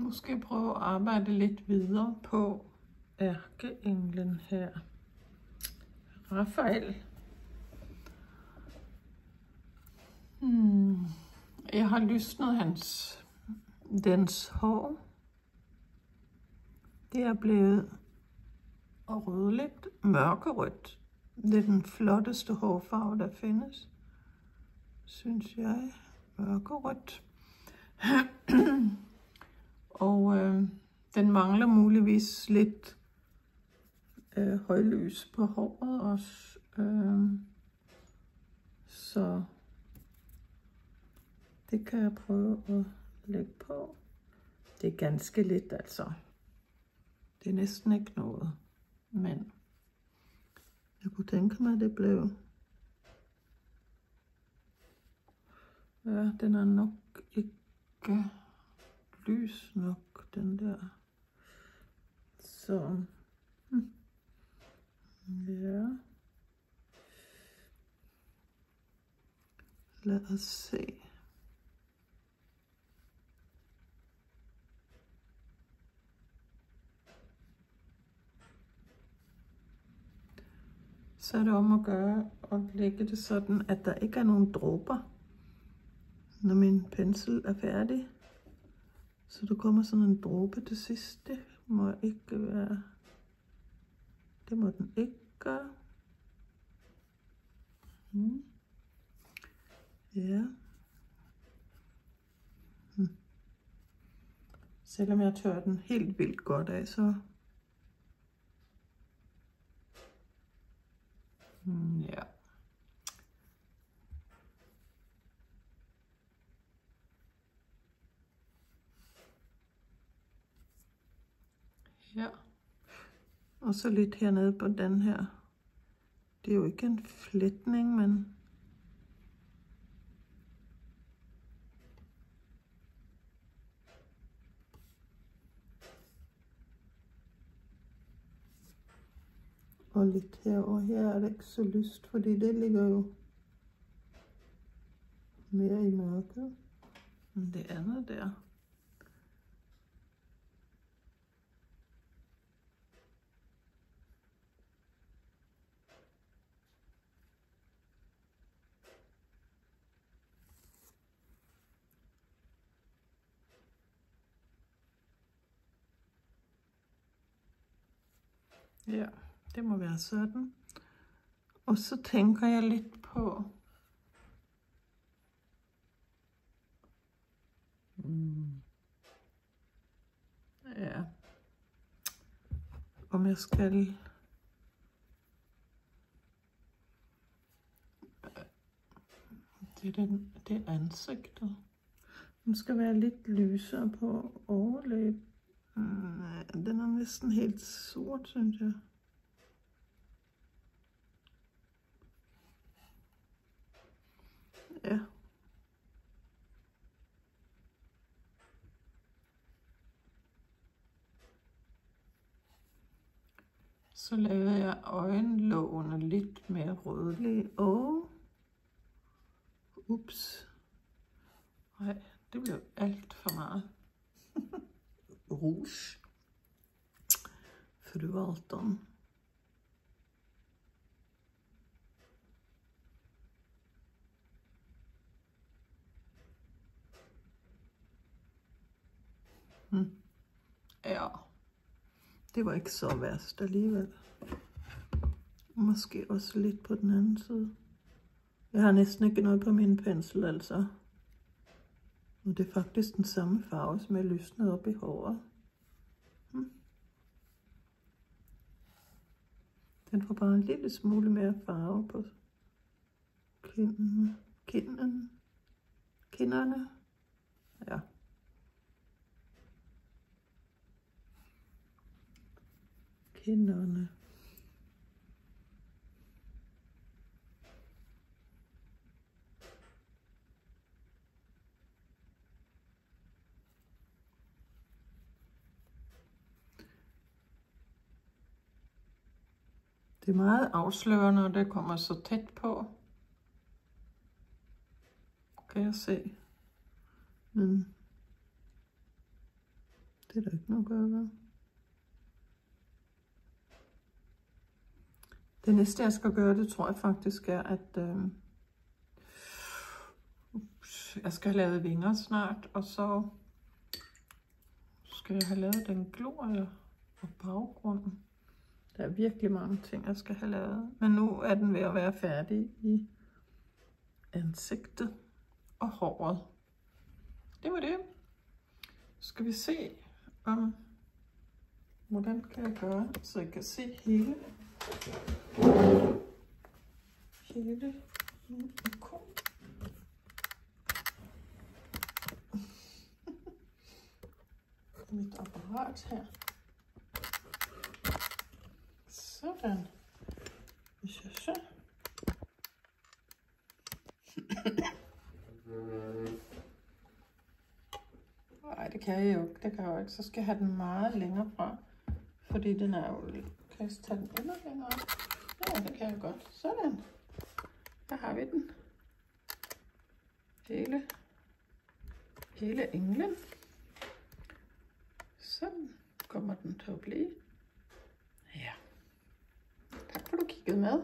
måske prøve at arbejde lidt videre på ærkeenglen her. Rafael. Jeg har lysnet dens hår. Det er blevet rødligt, mørkerødt. Det er den flotteste hårfarve, der findes, synes jeg. Mørkerødt. Og den mangler muligvis lidt højlys på håret også. Så det kan jeg prøve at lægge på. Det er ganske lidt, altså. Det er næsten ikke noget, men jeg kunne tænke mig, at det blev. Ja, den er nok ikke lys nok, den der. Så ja. Lad os se. Så er det om at gøre og lægge det sådan, at der ikke er nogen dråber, når min pensel er færdig. Så der kommer sådan en dråbe til sidst. Det må ikke være. Det må den ikke gøre. Ja. Selvom jeg tør den helt vildt godt af, så ja. Ja. Og så lidt hernede på den her. Det er jo ikke en fletning, men og lidt herover. Her er det ikke så lyst, fordi det ligger jo mere i mørket end det andet der. Ja, det må være sådan. Og så tænker jeg lidt på ja, om jeg skal det er ansigtet. Den skal være lidt lysere på overlæben. Den er næsten helt sort, synes jeg. Ja. Så lavede jeg øjenlågene lidt mere rødlige. Ups. Nej, det blev alt for meget. Rouge. Förvaltaren. Ja, det var ikke så værst alligevel. Måske også lidt på den anden side. Jeg har næsten ikke noget på min pensel, altså. Og det er faktisk den samme farve, som jeg lysnede op i håret. Den får bare en lille smule mere farve på kinderne. Ja. Kinderne. Det er meget afslørende, når det kommer så tæt på. Kan jeg se. Men Det er der ikke noget at gøre ved. Det næste jeg skal gøre, det tror jeg faktisk er, at jeg skal have lavet vinger snart, og så skal jeg have lavet den glorie og baggrunden. Der er virkelig mange ting, jeg skal have lavet. Men nu er den ved at være færdig i ansigtet og håret. Det var det. Så skal vi se, hvordan kan jeg gøre, så jeg kan se hele mit apparat her. Sådan. Hvis jeg så. Nej, det kan jeg jo ikke. Det kan jeg jo ikke. Så skal jeg have den meget længere fra. Fordi den er jo... Kan jeg tage den endnu længere? Ja, det kan jeg godt. Sådan. Der har vi den. Hele englen. Sådan kommer den til at blive. Ja. Tak for, at du kiggede med.